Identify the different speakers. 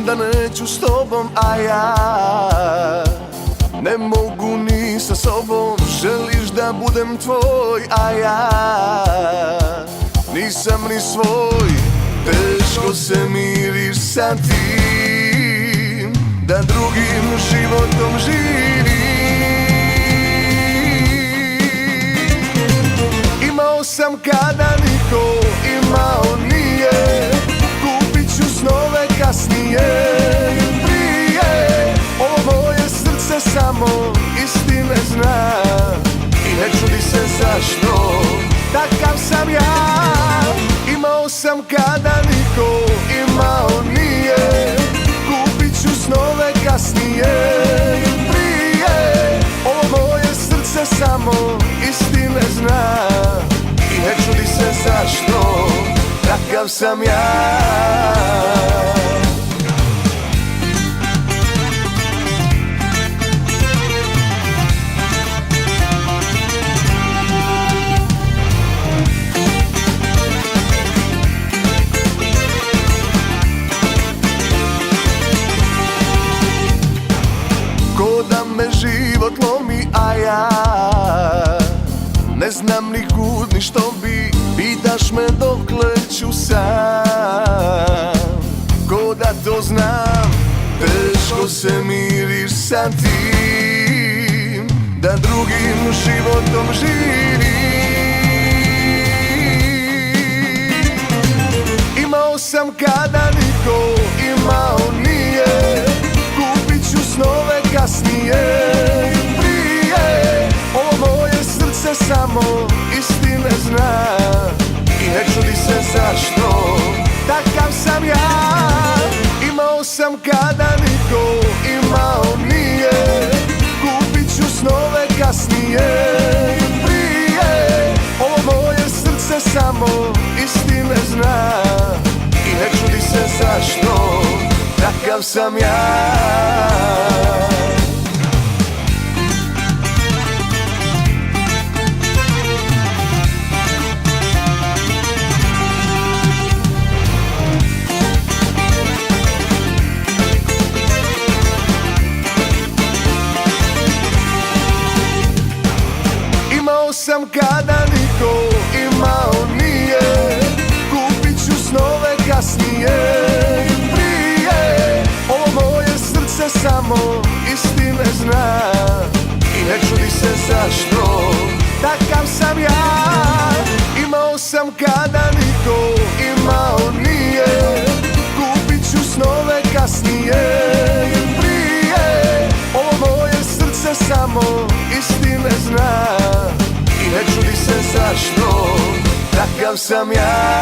Speaker 1: znam da neću s tobom, a ja ne mogu ni sa sobom. Želiš da budem tvoj, a ja nisam ni svoj. Teško se miriš sa tim da drugim životom živim. Imao sam kada niko imao nije, kupit ću snove kasnije i prije. Ovo moje srce samo istine zna i ne čudi se zašto takav sam ja. Imao sam kada niko imao nije, kupit ću snove kasnije i prije. Ovo moje srce samo istine zna i ne čudi se zašto takav sam ja. Ko da me život lomi, a ja ne znam ni kud ni što bi. Pitaš me dokle ću sam, ko da to znam. Teško se miriš sa tim da drugim životom živim. Imao sam kada niko imao nije, kupit ću snove kasnije i prije. Ovo moje srce samo istine zna i ne čudi se zašto takav sam ja. Imao sam kada niko imao nije, kupit ću snove kasnije i prije. Ovo moje srce samo istine zna i ne čudi se zašto takav sam ja. Imao sam kada niko imao nije, kupit ću snove kasnije i prije. Ovo moje srce samo istine zna i ne čudi se zašto takav sam ja. Imao sam kada niko imao nije, kupit ću snove kasnije i prije. Ovo moje srce samo istine zna i ne čudi se zašto takav sam ja.